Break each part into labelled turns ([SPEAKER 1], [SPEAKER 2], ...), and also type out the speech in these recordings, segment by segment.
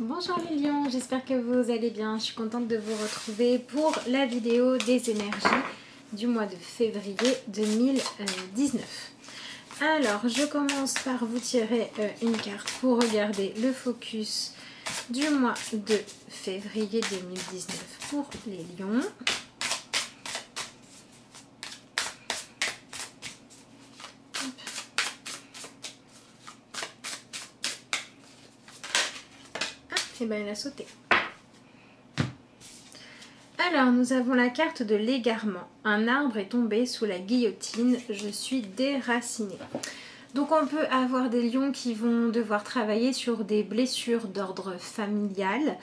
[SPEAKER 1] Bonjour les lions, j'espère que vous allez bien. Je suis contente de vous retrouver pour la vidéo des énergies du mois de février 2019. Alors, je commence par vous tirer une carte pour regarder le focus du mois de février 2019 pour les lions. Et bien, elle a sauté. Alors, nous avons la carte de l'égarement. Un arbre est tombé sous la guillotine. Je suis déracinée. Donc, on peut avoir des lions qui vont devoir travailler sur des blessures d'ordre familial,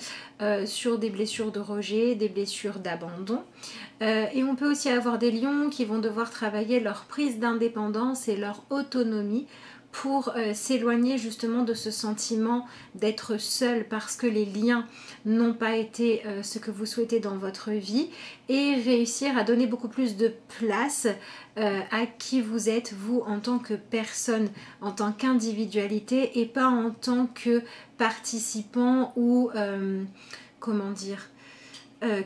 [SPEAKER 1] sur des blessures de rejet, des blessures d'abandon. Et on peut aussi avoir des lions qui vont devoir travailler leur prise d'indépendance et leur autonomie pour s'éloigner justement de ce sentiment d'être seul parce que les liens n'ont pas été ce que vous souhaitez dans votre vie et réussir à donner beaucoup plus de place à qui vous êtes vous en tant que personne, en tant qu'individualité et pas en tant que participant ou comment dire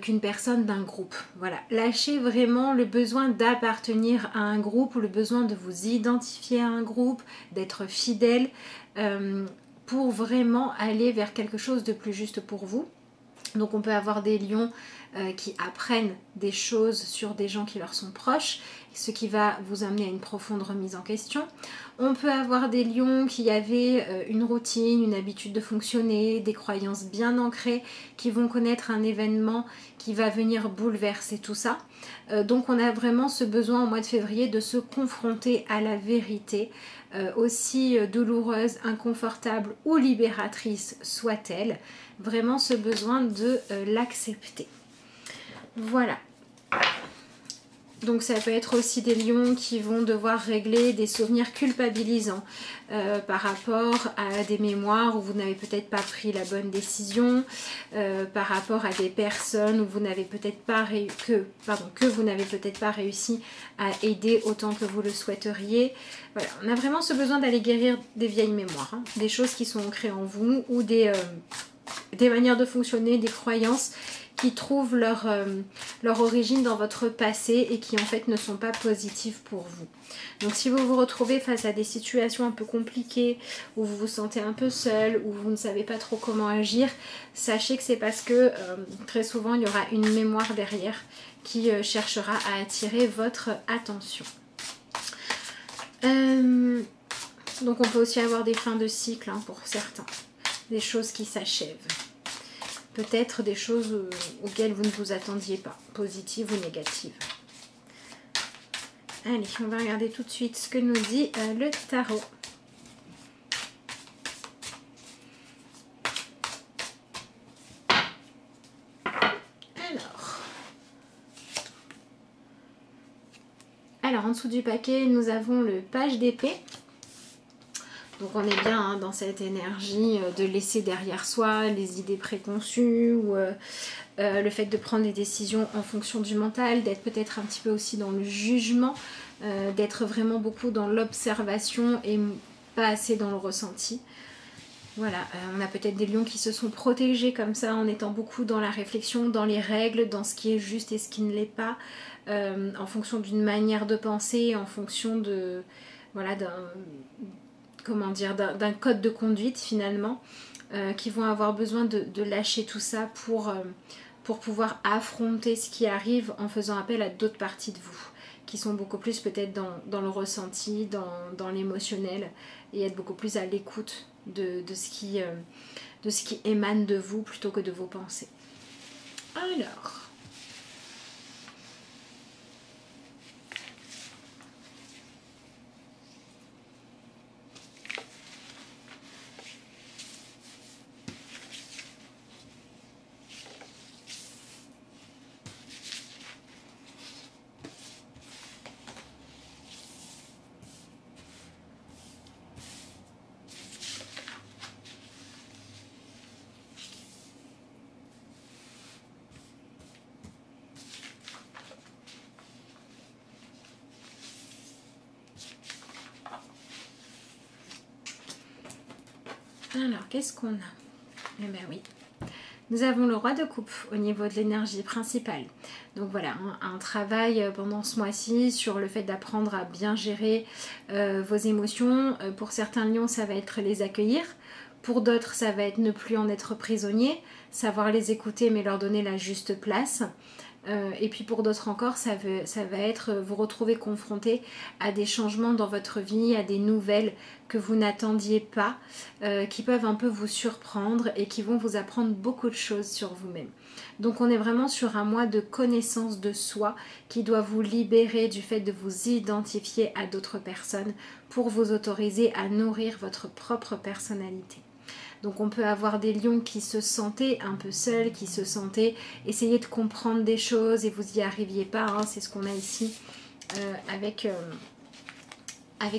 [SPEAKER 1] qu'une personne d'un groupe. Voilà, lâchez vraiment le besoin d'appartenir à un groupe ou le besoin de vous identifier à un groupe, d'être fidèle pour vraiment aller vers quelque chose de plus juste pour vous. Donc on peut avoir des lions qui apprennent des choses sur des gens qui leur sont proches, ce qui va vous amener à une profonde remise en question. On peut avoir des lions qui avaient une routine, une habitude de fonctionner, des croyances bien ancrées, qui vont connaître un événement qui va venir bouleverser tout ça. Donc on a vraiment ce besoin au mois de février de se confronter à la vérité, aussi douloureuse, inconfortable ou libératrice soit-elle. Vraiment ce besoin de l'accepter. Voilà. Donc ça peut être aussi des lions qui vont devoir régler des souvenirs culpabilisants par rapport à des mémoires où vous n'avez peut-être pas pris la bonne décision, par rapport à des personnes où vous n'avez peut-être pas que vous n'avez peut-être pas réussi à aider autant que vous le souhaiteriez. Voilà, on a vraiment ce besoin d'aller guérir des vieilles mémoires, hein, des choses qui sont ancrées en vous ou des manières de fonctionner, des croyances qui trouvent leur origine dans votre passé et qui en fait ne sont pas positives pour vous. Donc si vous vous retrouvez face à des situations un peu compliquées, où vous vous sentez un peu seul, où vous ne savez pas trop comment agir, sachez que c'est parce que très souvent il y aura une mémoire derrière qui cherchera à attirer votre attention. Donc on peut aussi avoir des fins de cycle hein, pour certains, des choses qui s'achèvent. Peut-être des choses auxquelles vous ne vous attendiez pas, positives ou négatives. Allez, on va regarder tout de suite ce que nous dit le tarot. Alors, en dessous du paquet, nous avons le page d'épée. Donc on est bien hein, dans cette énergie de laisser derrière soi les idées préconçues ou le fait de prendre des décisions en fonction du mental, d'être peut-être un petit peu aussi dans le jugement, d'être vraiment beaucoup dans l'observation et pas assez dans le ressenti. Voilà, on a peut-être des lions qui se sont protégés comme ça en étant beaucoup dans la réflexion, dans les règles, dans ce qui est juste et ce qui ne l'est pas, en fonction d'une manière de penser, en fonction de voilà d'un code de conduite finalement, qui vont avoir besoin de lâcher tout ça pour pouvoir affronter ce qui arrive en faisant appel à d'autres parties de vous qui sont beaucoup plus peut-être dans le ressenti, dans l'émotionnel et être beaucoup plus à l'écoute de ce qui émane de vous plutôt que de vos pensées. Alors... Alors, qu'est-ce qu'on a? Eh bien oui. Nous avons le roi de coupe au niveau de l'énergie principale. Donc voilà, un travail pendant ce mois-ci sur le fait d'apprendre à bien gérer vos émotions. Pour certains lions, ça va être les accueillir. Pour d'autres, ça va être ne plus en être prisonnier, savoir les écouter mais leur donner la juste place. Et puis pour d'autres encore, ça va être vous retrouver confronté à des changements dans votre vie, à des nouvelles que vous n'attendiez pas, qui peuvent un peu vous surprendre et qui vont vous apprendre beaucoup de choses sur vous-même. Donc on est vraiment sur un mois de connaissance de soi qui doit vous libérer du fait de vous identifier à d'autres personnes pour vous autoriser à nourrir votre propre personnalité. Donc on peut avoir des lions qui se sentaient un peu seuls, qui se sentaient essayer de comprendre des choses et vous n'y arriviez pas. Hein. C'est ce qu'on a ici avec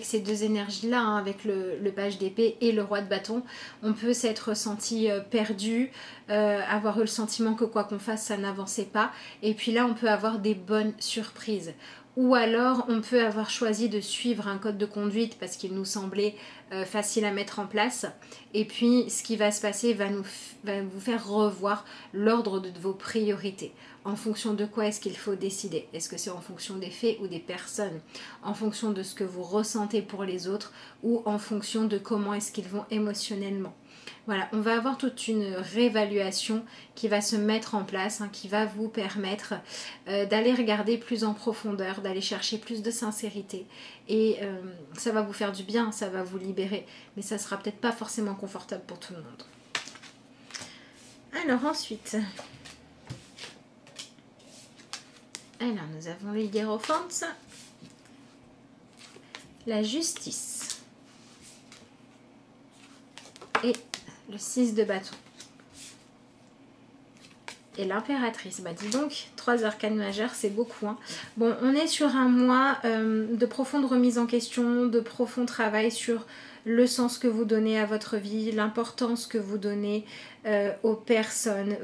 [SPEAKER 1] ces deux énergies-là, hein, avec le page d'épée et le roi de bâton. On peut s'être senti perdu, avoir eu le sentiment que quoi qu'on fasse, ça n'avançait pas. Et puis là, on peut avoir des bonnes surprises. Ou alors, on peut avoir choisi de suivre un code de conduite parce qu'il nous semblait facile à mettre en place. Et puis, ce qui va se passer va vous faire revoir l'ordre de vos priorités. En fonction de quoi est-ce qu'il faut décider? Est-ce que c'est en fonction des faits ou des personnes? En fonction de ce que vous ressentez pour les autres ou en fonction de comment est-ce qu'ils vont émotionnellement? Voilà, on va avoir toute une réévaluation qui va se mettre en place, hein, qui va vous permettre d'aller regarder plus en profondeur, d'aller chercher plus de sincérité. Et ça va vous faire du bien, ça va vous libérer. Mais ça sera peut-être pas forcément confortable pour tout le monde. Alors ensuite... Alors nous avons les hiérophants, la justice et le 6 de bâton. Et l'impératrice, bah dis donc, 3 arcanes majeures, c'est beaucoup. Hein. Bon, on est sur un mois de profonde remise en question, de profond travail sur le sens que vous donnez à votre vie, l'importance que vous donnez aux personnes,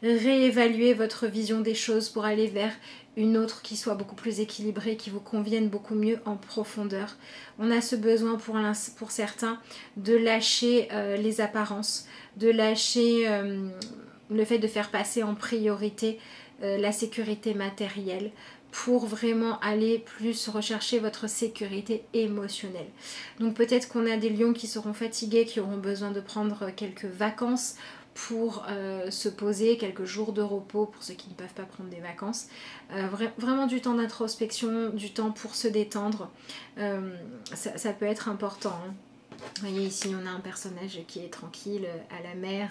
[SPEAKER 1] réévaluer votre vision des choses pour aller vers une autre qui soit beaucoup plus équilibrée, qui vous convienne beaucoup mieux en profondeur. On a ce besoin pour certains de lâcher les apparences, de lâcher le fait de faire passer en priorité la sécurité matérielle pour vraiment aller plus rechercher votre sécurité émotionnelle. Donc peut-être qu'on a des lions qui seront fatigués, qui auront besoin de prendre quelques vacances pour se poser, quelques jours de repos pour ceux qui ne peuvent pas prendre des vacances. Vraiment du temps d'introspection, du temps pour se détendre, ça peut être important. Hein. Vous voyez ici on a un personnage qui est tranquille à la mer,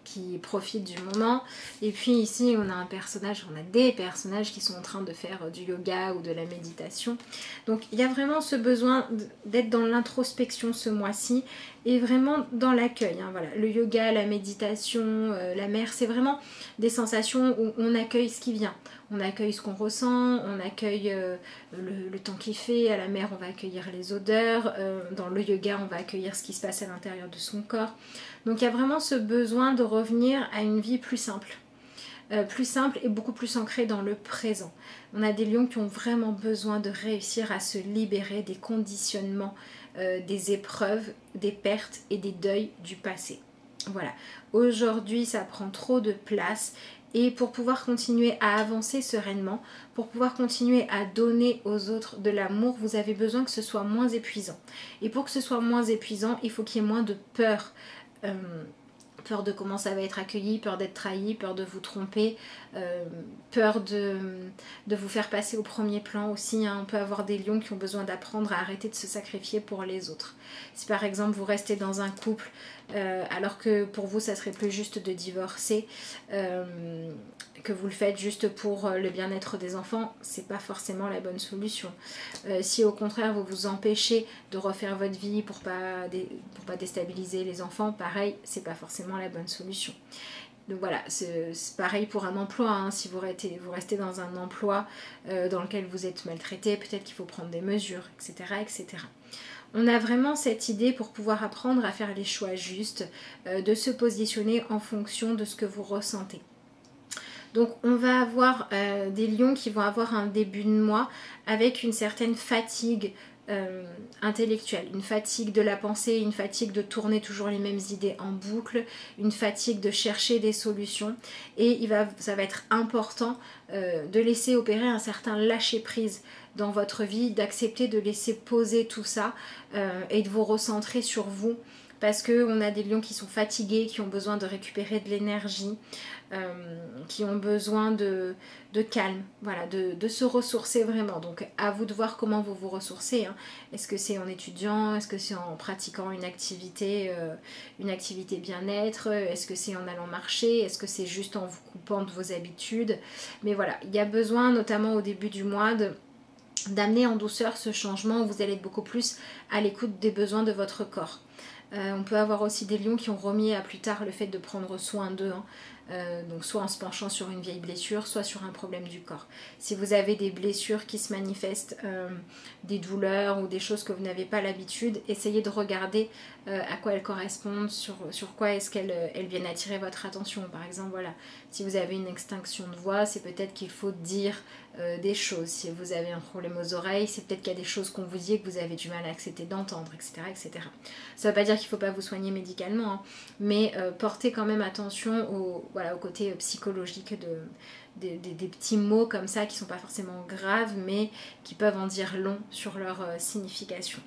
[SPEAKER 1] qui profite du moment. Et puis ici on a des personnages qui sont en train de faire du yoga ou de la méditation. Donc il y a vraiment ce besoin d'être dans l'introspection ce mois-ci et vraiment dans l'accueil. Hein, voilà. Le yoga, la méditation, la mer, c'est vraiment des sensations où on accueille ce qui vient. On accueille ce qu'on ressent, on accueille le temps qu'il fait. À la mer, on va accueillir les odeurs. Dans le yoga, on va accueillir ce qui se passe à l'intérieur de son corps. Donc il y a vraiment ce besoin de revenir à une vie plus simple et beaucoup plus ancrée dans le présent. On a des lions qui ont vraiment besoin de réussir à se libérer des conditionnements, des épreuves, des pertes et des deuils du passé. Voilà, aujourd'hui ça prend trop de place. Et pour pouvoir continuer à avancer sereinement, pour pouvoir continuer à donner aux autres de l'amour, vous avez besoin que ce soit moins épuisant. Et pour que ce soit moins épuisant, il faut qu'il y ait moins de peur. Peur de comment ça va être accueilli, peur d'être trahi, peur de vous tromper, peur de vous faire passer au premier plan aussi. Hein. On peut avoir des lions qui ont besoin d'apprendre à arrêter de se sacrifier pour les autres. Si par exemple vous restez dans un couple alors que pour vous ça serait plus juste de divorcer, que vous le faites juste pour le bien-être des enfants, c'est pas forcément la bonne solution. Si au contraire vous vous empêchez de refaire votre vie pour pas déstabiliser les enfants, pareil, c'est pas forcément la bonne solution. Donc voilà, c'est pareil pour un emploi, hein. Si vous restez dans un emploi dans lequel vous êtes maltraité, peut-être qu'il faut prendre des mesures, etc., etc. On a vraiment cette idée pour pouvoir apprendre à faire les choix justes, de se positionner en fonction de ce que vous ressentez. Donc on va avoir des lions qui vont avoir un début de mois avec une certaine fatigue intellectuelle, une fatigue de la pensée, une fatigue de tourner toujours les mêmes idées en boucle, une fatigue de chercher des solutions, et ça va être important de laisser opérer un certain lâcher-prise dans votre vie, d'accepter de laisser poser tout ça et de vous recentrer sur vous, parce qu'on a des lions qui sont fatigués, qui ont besoin de récupérer de l'énergie, qui ont besoin de calme, voilà, de se ressourcer vraiment. Donc à vous de voir comment vous vous ressourcez, hein. Est-ce que c'est en étudiant, est-ce que c'est en pratiquant une activité bien-être, est-ce que c'est en allant marcher, est-ce que c'est juste en vous coupant de vos habitudes. Mais voilà, il y a besoin, notamment au début du mois, d'amener en douceur ce changement où vous allez être beaucoup plus à l'écoute des besoins de votre corps. On peut avoir aussi des lions qui ont remis à plus tard le fait de prendre soin d'eux, hein. Donc soit en se penchant sur une vieille blessure, soit sur un problème du corps. Si vous avez des blessures qui se manifestent, des douleurs ou des choses que vous n'avez pas l'habitude, essayez de regarder à quoi elles correspondent, sur quoi est-ce qu'elles viennent attirer votre attention. Par exemple, voilà, si vous avez une extinction de voix, c'est peut-être qu'il faut dire des choses. Si vous avez un problème aux oreilles, c'est peut-être qu'il y a des choses qu'on vous dit et que vous avez du mal à accepter d'entendre, etc., etc. Ça ne veut pas dire qu'il ne faut pas vous soigner médicalement, hein, mais portez quand même attention au côté psychologique des petits mots comme ça qui ne sont pas forcément graves, mais qui peuvent en dire long sur leur signification.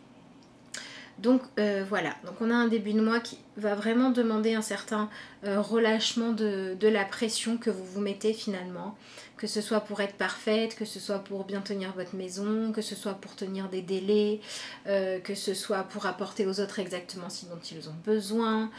[SPEAKER 1] Donc voilà, donc on a un début de mois qui va vraiment demander un certain relâchement de la pression que vous vous mettez finalement, que ce soit pour être parfaite, que ce soit pour bien tenir votre maison, que ce soit pour tenir des délais, que ce soit pour apporter aux autres exactement ce dont ils ont besoin.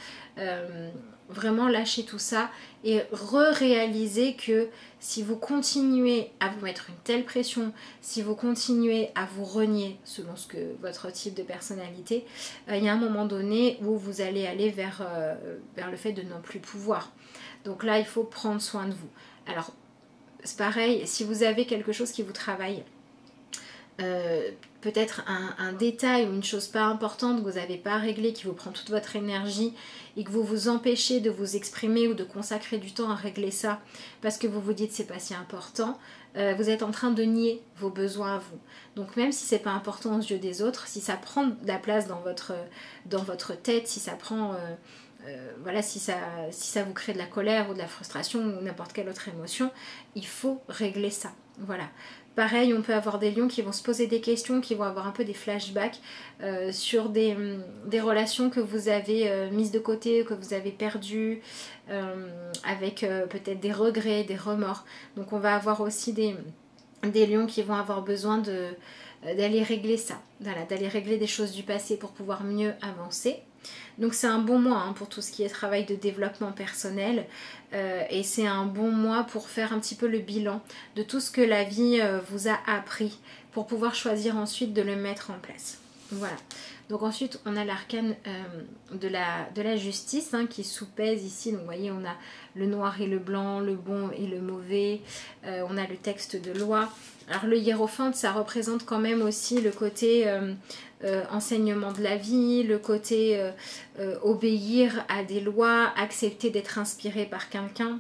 [SPEAKER 1] Vraiment lâcher tout ça et réaliser que si vous continuez à vous mettre une telle pression, si vous continuez à vous renier selon ce que votre type de personnalité, il y a un moment donné où vous allez aller vers le fait de ne plus pouvoir. Donc là, il faut prendre soin de vous. Alors, c'est pareil, si vous avez quelque chose qui vous travaille, peut-être un détail ou une chose pas importante que vous n'avez pas réglé, qui vous prend toute votre énergie et que vous vous empêchez de vous exprimer ou de consacrer du temps à régler ça parce que vous vous dites c'est pas si important, vous êtes en train de nier vos besoins à vous. Donc même si c'est pas important aux yeux des autres, si ça prend de la place dans votre tête, si ça prend voilà, si ça vous crée de la colère ou de la frustration ou n'importe quelle autre émotion, il faut régler ça. Voilà. Pareil, on peut avoir des lions qui vont se poser des questions, qui vont avoir un peu des flashbacks sur des relations que vous avez mises de côté, que vous avez perdues, avec peut-être des regrets, des remords. Donc on va avoir aussi des lions qui vont avoir besoin d'aller régler ça, voilà, d'aller régler des choses du passé pour pouvoir mieux avancer. Donc c'est un bon mois, hein, pour tout ce qui est travail de développement personnel, et c'est un bon mois pour faire un petit peu le bilan de tout ce que la vie vous a appris pour pouvoir choisir ensuite de le mettre en place. Voilà. Donc ensuite on a l'arcane de la justice, hein, qui soupèse ici. Donc vous voyez, on a le noir et le blanc, le bon et le mauvais, on a le texte de loi. Alors le hiérophante, ça représente quand même aussi le côté enseignement de la vie, le côté obéir à des lois, accepter d'être inspiré par quelqu'un.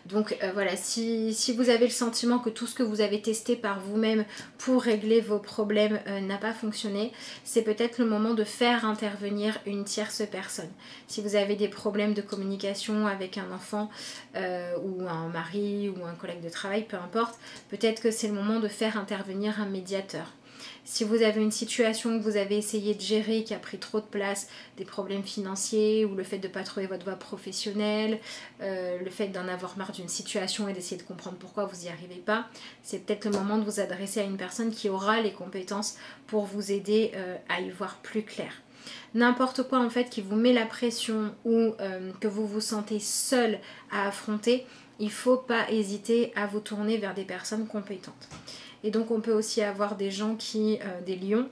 [SPEAKER 1] Donc voilà, si vous avez le sentiment que tout ce que vous avez testé par vous-même pour régler vos problèmes n'a pas fonctionné, c'est peut-être le moment de faire intervenir une tierce personne. Si vous avez des problèmes de communication avec un enfant ou un mari ou un collègue de travail, peu importe, peut-être que c'est le moment de faire intervenir un médiateur. Si vous avez une situation que vous avez essayé de gérer qui a pris trop de place, des problèmes financiers ou le fait de ne pas trouver votre voie professionnelle, le fait d'en avoir marre d'une situation et d'essayer de comprendre pourquoi vous n'y arrivez pas, c'est peut-être le moment de vous adresser à une personne qui aura les compétences pour vous aider à y voir plus clair. N'importe quoi en fait qui vous met la pression ou que vous vous sentez seul à affronter, il ne faut pas hésiter à vous tourner vers des personnes compétentes. Et donc on peut aussi avoir des gens des lions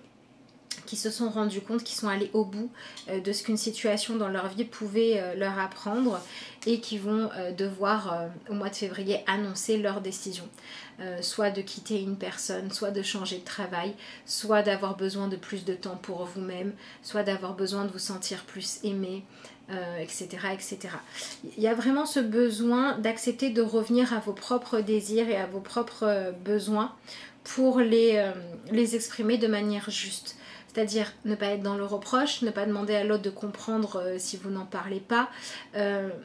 [SPEAKER 1] qui se sont rendus compte, qui sont allés au bout de ce qu'une situation dans leur vie pouvait leur apprendre et qui vont devoir au mois de février annoncer leur décision. Soit de quitter une personne, soit de changer de travail, soit d'avoir besoin de plus de temps pour vous-même, soit d'avoir besoin de vous sentir plus aimé, etc., etc. Il y a vraiment ce besoin d'accepter de revenir à vos propres désirs et à vos propres besoins pour les exprimer de manière juste. C'est-à-dire ne pas être dans le reproche, ne pas demander à l'autre de comprendre si vous n'en parlez pas.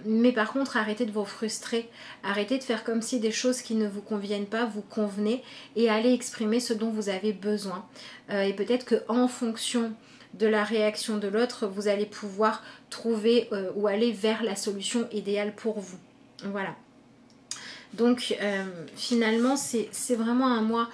[SPEAKER 1] Mais par contre, arrêtez de vous frustrer. Arrêtez de faire comme si des choses qui ne vous conviennent pas vous convenaient et allez exprimer ce dont vous avez besoin. Et peut-être qu'en fonction de la réaction de l'autre, vous allez pouvoir trouver ou aller vers la solution idéale pour vous. Voilà. Donc finalement, c'est vraiment un mois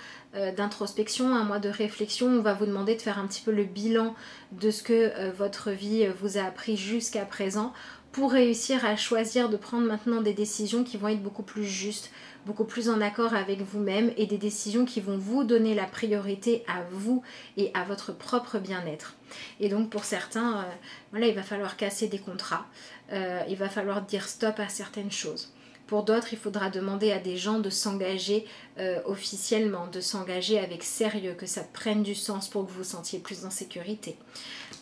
[SPEAKER 1] d'introspection, un mois de réflexion. On va vous demander de faire un petit peu le bilan de ce que votre vie vous a appris jusqu'à présent pour réussir à choisir de prendre maintenant des décisions qui vont être beaucoup plus justes, beaucoup plus en accord avec vous-même et des décisions qui vont vous donner la priorité à vous et à votre propre bien-être. Et donc pour certains, voilà, il va falloir casser des contrats, il va falloir dire stop à certaines choses. Pour d'autres, il faudra demander à des gens de s'engager officiellement, de s'engager avec sérieux, que ça prenne du sens pour que vous vous sentiez plus en sécurité.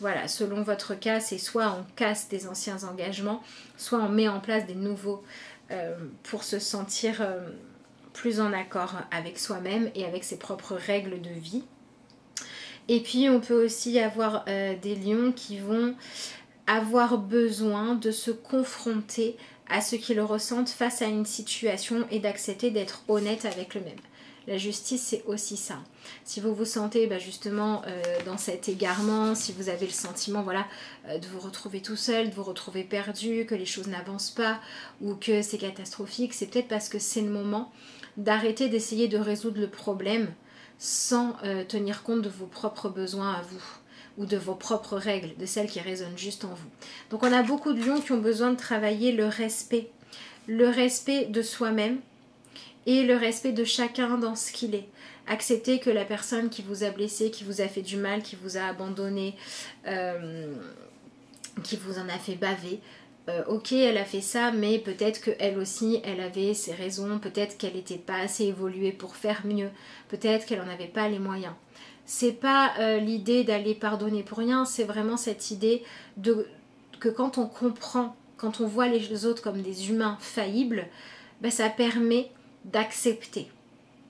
[SPEAKER 1] Voilà, selon votre cas, c'est soit on casse des anciens engagements, soit on met en place des nouveaux pour se sentir plus en accord avec soi-même et avec ses propres règles de vie. Et puis, on peut aussi avoir des lions qui vont avoir besoin de se confronter à ce qu'ils ressentent face à une situation et d'accepter d'être honnête avec eux-mêmes. La justice, c'est aussi ça. Si vous vous sentez justement dans cet égarement, si vous avez le sentiment voilà, de vous retrouver tout seul, de vous retrouver perdu, que les choses n'avancent pas ou que c'est catastrophique, c'est peut-être parce que c'est le moment d'arrêter d'essayer de résoudre le problème sans tenir compte de vos propres besoins à vous ou de vos propres règles, de celles qui résonnent juste en vous. Donc on a beaucoup de lions qui ont besoin de travailler le respect de soi-même et le respect de chacun dans ce qu'il est. Accepter que la personne qui vous a blessé, qui vous a fait du mal, qui vous a abandonné, qui vous en a fait baver, ok, elle a fait ça, mais peut-être qu'elle aussi, elle avait ses raisons, peut-être qu'elle n'était pas assez évoluée pour faire mieux, peut-être qu'elle n'en avait pas les moyens. C'est pas l'idée d'aller pardonner pour rien, c'est vraiment cette idée que quand on comprend, quand on voit les autres comme des humains faillibles, ça permet d'accepter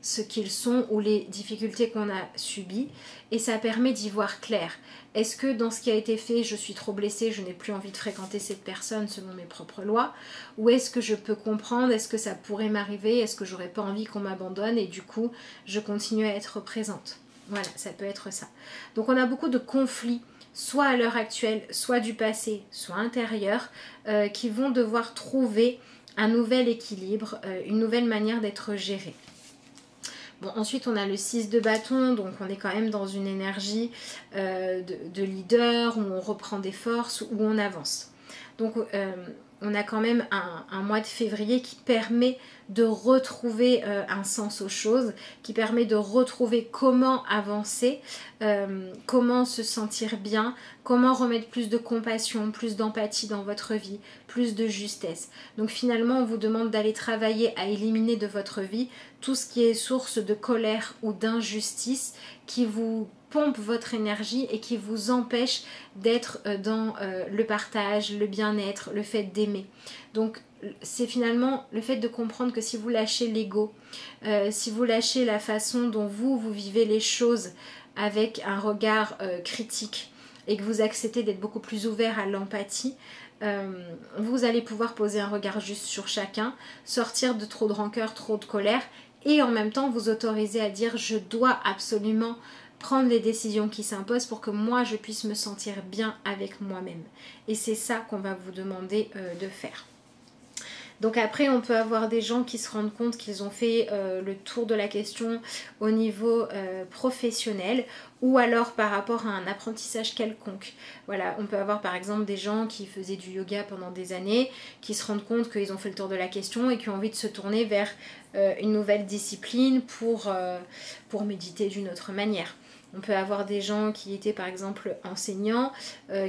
[SPEAKER 1] ce qu'ils sont ou les difficultés qu'on a subies et ça permet d'y voir clair. Est-ce que dans ce qui a été fait, je suis trop blessée, je n'ai plus envie de fréquenter cette personne selon mes propres lois, ou est-ce que je peux comprendre, est-ce que ça pourrait m'arriver, est-ce que j'aurais pas envie qu'on m'abandonne et du coup je continue à être présente. Voilà, ça peut être ça. Donc on a beaucoup de conflits, soit à l'heure actuelle, soit du passé, soit intérieurs, qui vont devoir trouver un nouvel équilibre, une nouvelle manière d'être gérés. Bon, ensuite on a le 6 de bâton, donc on est quand même dans une énergie de leader, où on reprend des forces, où on avance. Donc on a quand même un mois de février qui permet de retrouver un sens aux choses, qui permet de retrouver comment avancer, comment se sentir bien, comment remettre plus de compassion, plus d'empathie dans votre vie, plus de justesse. Donc finalement on vous demande d'aller travailler à éliminer de votre vie tout ce qui est source de colère ou d'injustice qui vous pompe votre énergie et qui vous empêche d'être dans le partage, le bien-être, le fait d'aimer. Donc c'est finalement le fait de comprendre que si vous lâchez l'ego, si vous lâchez la façon dont vous vivez les choses avec un regard critique et que vous acceptez d'être beaucoup plus ouvert à l'empathie, vous allez pouvoir poser un regard juste sur chacun, sortir de trop de rancœur, trop de colère et en même temps vous autoriser à dire je dois absolument prendre les décisions qui s'imposent pour que moi je puisse me sentir bien avec moi-même. Et c'est ça qu'on va vous demander de faire. Donc après on peut avoir des gens qui se rendent compte qu'ils ont fait le tour de la question au niveau professionnel ou alors par rapport à un apprentissage quelconque. Voilà, on peut avoir par exemple des gens qui faisaient du yoga pendant des années, qui se rendent compte qu'ils ont fait le tour de la question et qui ont envie de se tourner vers une nouvelle discipline pour méditer d'une autre manière. On peut avoir des gens qui étaient par exemple enseignants,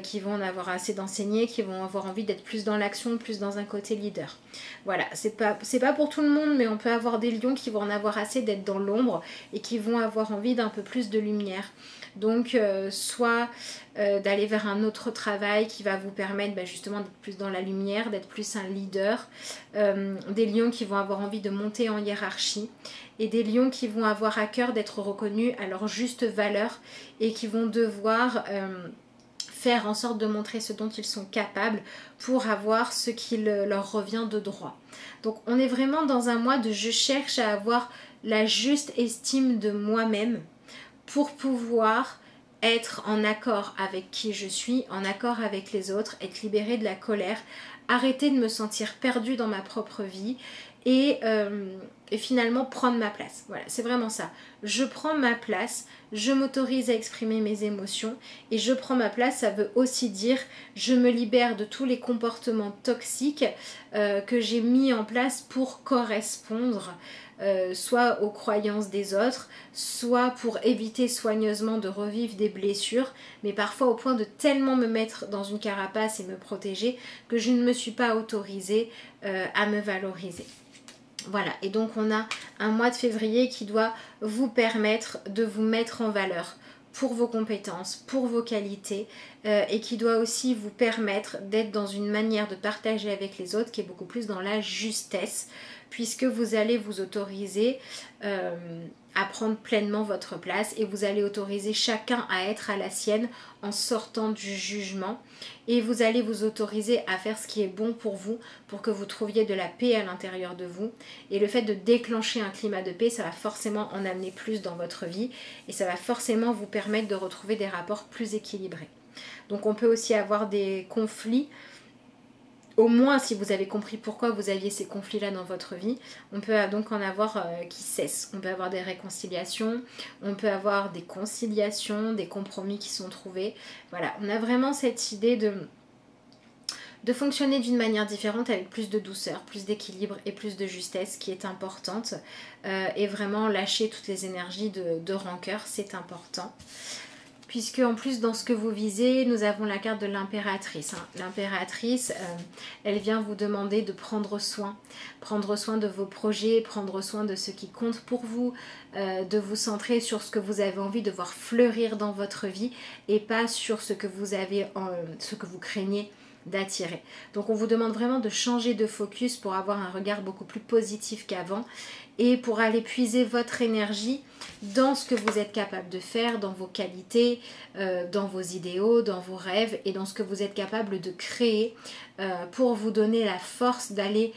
[SPEAKER 1] qui vont en avoir assez d'enseigner, qui vont avoir envie d'être plus dans l'action, plus dans un côté leader. Voilà, c'est pas pour tout le monde, mais on peut avoir des lions qui vont en avoir assez d'être dans l'ombre et qui vont avoir envie d'un peu plus de lumière. Donc soit d'aller vers un autre travail qui va vous permettre justement d'être plus dans la lumière, d'être plus un leader. Des lions qui vont avoir envie de monter en hiérarchie et des lions qui vont avoir à cœur d'être reconnus à leur juste valeur et qui vont devoir faire en sorte de montrer ce dont ils sont capables pour avoir ce qui leur revient de droit. Donc on est vraiment dans un mois de je cherche à avoir la juste estime de moi-même pour pouvoir être en accord avec qui je suis, en accord avec les autres, être libérée de la colère, arrêter de me sentir perdue dans ma propre vie et finalement prendre ma place. Voilà, c'est vraiment ça. Je prends ma place, je m'autorise à exprimer mes émotions et je prends ma place, ça veut aussi dire je me libère de tous les comportements toxiques que j'ai mis en place pour correspondre soit aux croyances des autres, soit pour éviter soigneusement de revivre des blessures, mais parfois au point de tellement me mettre dans une carapace et me protéger que je ne me suis pas autorisée à me valoriser. Voilà, et donc on a un mois de février qui doit vous permettre de vous mettre en valeur pour vos compétences, pour vos qualités et qui doit aussi vous permettre d'être dans une manière de partager avec les autres qui est beaucoup plus dans la justesse puisque vous allez vous autoriser à prendre pleinement votre place et vous allez autoriser chacun à être à la sienne en sortant du jugement et vous allez vous autoriser à faire ce qui est bon pour vous pour que vous trouviez de la paix à l'intérieur de vous et le fait de déclencher un climat de paix ça va forcément en amener plus dans votre vie et ça va forcément vous permettre de retrouver des rapports plus équilibrés. Donc on peut aussi avoir des conflits. Au moins, si vous avez compris pourquoi vous aviez ces conflits-là dans votre vie, on peut donc en avoir qui cessent. On peut avoir des réconciliations, on peut avoir des conciliations, des compromis qui sont trouvés. Voilà, on a vraiment cette idée de fonctionner d'une manière différente avec plus de douceur, plus d'équilibre et plus de justesse qui est importante. Et vraiment lâcher toutes les énergies de rancœur, c'est important. Puisque en plus dans ce que vous visez, nous avons la carte de l'impératrice. L'impératrice, elle vient vous demander de prendre soin de vos projets, prendre soin de ce qui compte pour vous, de vous centrer sur ce que vous avez envie de voir fleurir dans votre vie et pas sur ce que ce que vous craignez d'attirer. Donc on vous demande vraiment de changer de focus pour avoir un regard beaucoup plus positif qu'avant et pour aller puiser votre énergie dans ce que vous êtes capable de faire, dans vos qualités, dans vos idéaux, dans vos rêves et dans ce que vous êtes capable de créer pour vous donner la force d'aller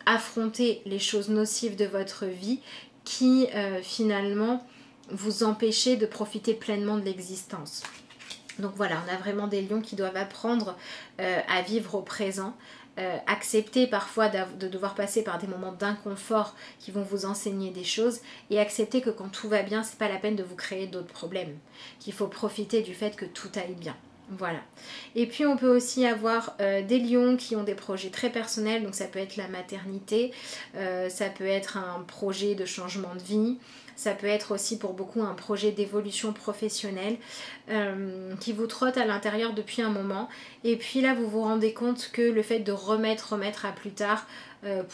[SPEAKER 1] affronter les choses nocives de votre vie qui finalement vous empêchaient de profiter pleinement de l'existence. Donc voilà, on a vraiment des lions qui doivent apprendre à vivre au présent, accepter parfois de devoir passer par des moments d'inconfort qui vont vous enseigner des choses et accepter que quand tout va bien, c'est pas la peine de vous créer d'autres problèmes, qu'il faut profiter du fait que tout aille bien. Voilà. Et puis on peut aussi avoir des lions qui ont des projets très personnels, donc ça peut être la maternité, ça peut être un projet de changement de vie, ça peut être aussi pour beaucoup un projet d'évolution professionnelle qui vous trotte à l'intérieur depuis un moment. Et puis là, vous vous rendez compte que le fait de remettre à plus tard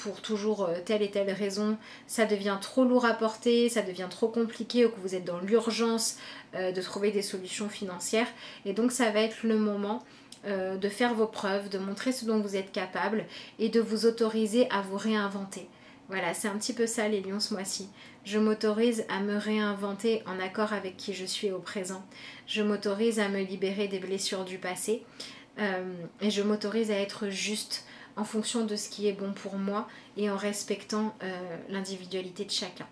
[SPEAKER 1] pour toujours telle et telle raison, ça devient trop lourd à porter, ça devient trop compliqué ou que vous êtes dans l'urgence de trouver des solutions financières. Et donc ça va être le moment de faire vos preuves, de montrer ce dont vous êtes capable et de vous autoriser à vous réinventer. Voilà, c'est un petit peu ça les lions ce mois-ci. Je m'autorise à me réinventer en accord avec qui je suis au présent. Je m'autorise à me libérer des blessures du passé. Et je m'autorise à être juste en fonction de ce qui est bon pour moi et en respectant l'individualité de chacun.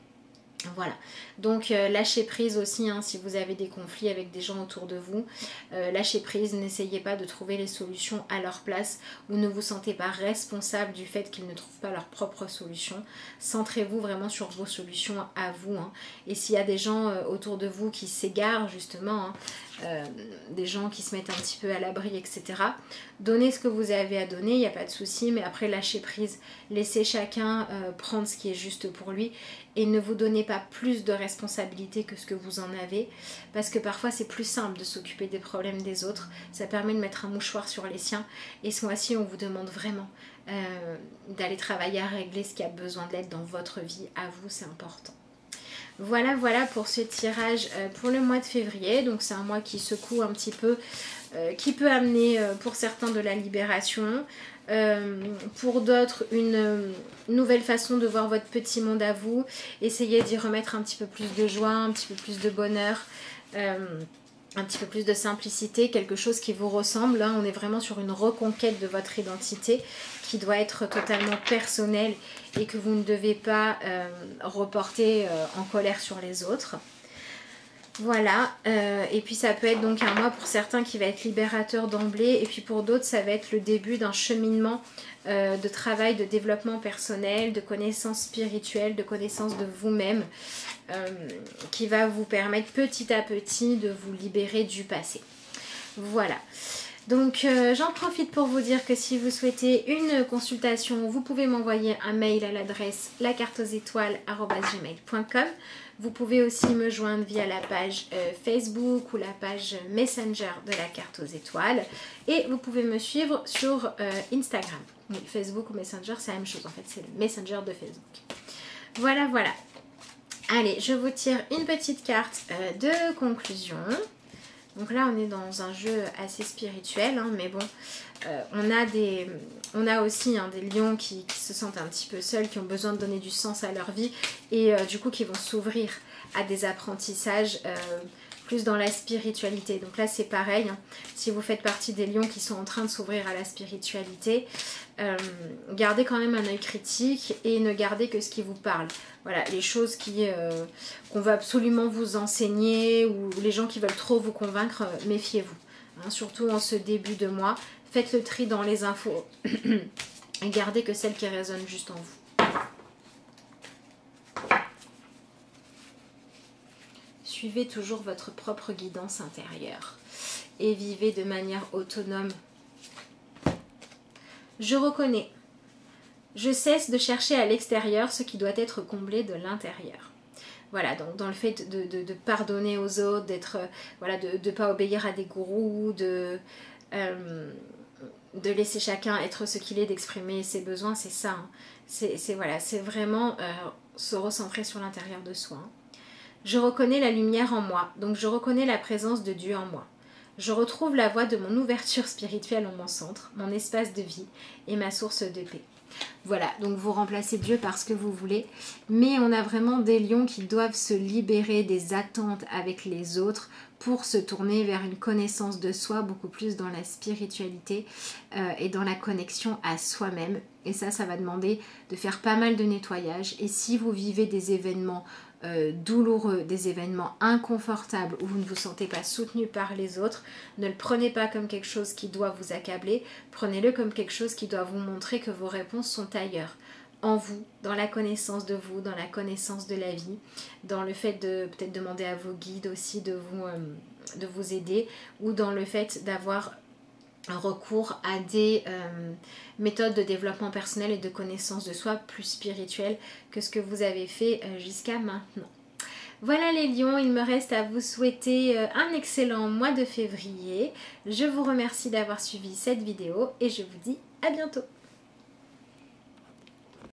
[SPEAKER 1] Voilà, donc lâchez prise aussi si vous avez des conflits avec des gens autour de vous, lâchez prise, n'essayez pas de trouver les solutions à leur place ou ne vous sentez pas responsable du fait qu'ils ne trouvent pas leur propre solution. Centrez-vous vraiment sur vos solutions à vous et s'il y a des gens autour de vous qui s'égarent justement, des gens qui se mettent un petit peu à l'abri, etc. Donnez ce que vous avez à donner, il n'y a pas de souci, mais après lâchez prise, laissez chacun prendre ce qui est juste pour lui et ne vous donnez pas plus de responsabilité que ce que vous en avez, parce que parfois c'est plus simple de s'occuper des problèmes des autres, ça permet de mettre un mouchoir sur les siens, et ce mois-ci on vous demande vraiment d'aller travailler à régler ce qui a besoin de l'aide dans votre vie, à vous c'est important. Voilà pour ce tirage pour le mois de février. Donc c'est un mois qui secoue un petit peu, qui peut amener pour certains de la libération, pour d'autres une nouvelle façon de voir votre petit monde à vous. Essayez d'y remettre un petit peu plus de joie, un petit peu plus de bonheur, un petit peu plus de simplicité, quelque chose qui vous ressemble. Hein. On est vraiment sur une reconquête de votre identité qui doit être totalement personnelle et que vous ne devez pas reporter en colère sur les autres. Voilà, et puis ça peut être donc un mois pour certains qui va être libérateur d'emblée, et puis pour d'autres ça va être le début d'un cheminement de travail, de développement personnel, de connaissance spirituelle, de connaissance de vous-même, qui va vous permettre petit à petit de vous libérer du passé. Voilà. Donc j'en profite pour vous dire que si vous souhaitez une consultation, vous pouvez m'envoyer un mail à l'adresse lacarteauxétoiles@gmail.com. Vous pouvez aussi me joindre via la page Facebook ou la page Messenger de la carte aux étoiles. Et vous pouvez me suivre sur Instagram. Oui, Facebook ou Messenger, c'est la même chose en fait, c'est le Messenger de Facebook. Voilà. Allez, je vous tire une petite carte de conclusion. Donc là, on est dans un jeu assez spirituel, hein, mais bon, on a aussi des lions qui se sentent un petit peu seuls, qui ont besoin de donner du sens à leur vie et du coup qui vont s'ouvrir à des apprentissages plus dans la spiritualité. Donc là, c'est pareil, hein, si vous faites partie des lions qui sont en train de s'ouvrir à la spiritualité, gardez quand même un œil critique et ne gardez que ce qui vous parle. Voilà, les choses qu'on veut absolument vous enseigner ou les gens qui veulent trop vous convaincre, méfiez-vous. Hein, surtout en ce début de mois, faites le tri dans les infos et gardez que celles qui résonnent juste en vous. Suivez toujours votre propre guidance intérieure et vivez de manière autonome. Je reconnais. Je cesse de chercher à l'extérieur ce qui doit être comblé de l'intérieur. Voilà, donc dans le fait de pardonner aux autres, voilà, de ne pas obéir à des gourous, de laisser chacun être ce qu'il est, d'exprimer ses besoins, c'est ça. Hein. C'est vraiment se recentrer sur l'intérieur de soi. Hein. Je reconnais la lumière en moi, donc je reconnais la présence de Dieu en moi. Je retrouve la voie de mon ouverture spirituelle en mon centre, mon espace de vie et ma source de paix. Voilà, donc vous remplacez Dieu par ce que vous voulez, mais on a vraiment des lions qui doivent se libérer des attentes avec les autres pour se tourner vers une connaissance de soi beaucoup plus dans la spiritualité et dans la connexion à soi-même. Et ça va demander de faire pas mal de nettoyage. Et si vous vivez des événements douloureux, des événements inconfortables où vous ne vous sentez pas soutenu par les autres, ne le prenez pas comme quelque chose qui doit vous accabler, prenez-le comme quelque chose qui doit vous montrer que vos réponses sont ailleurs, en vous, dans la connaissance de vous, dans la connaissance de la vie, dans le fait de peut-être demander à vos guides aussi de vous aider, ou dans le fait d'avoir un recours à des méthodes de développement personnel et de connaissance de soi plus spirituelles que ce que vous avez fait jusqu'à maintenant. Voilà les lions, il me reste à vous souhaiter un excellent mois de février. Je vous remercie d'avoir suivi cette vidéo et je vous dis à bientôt.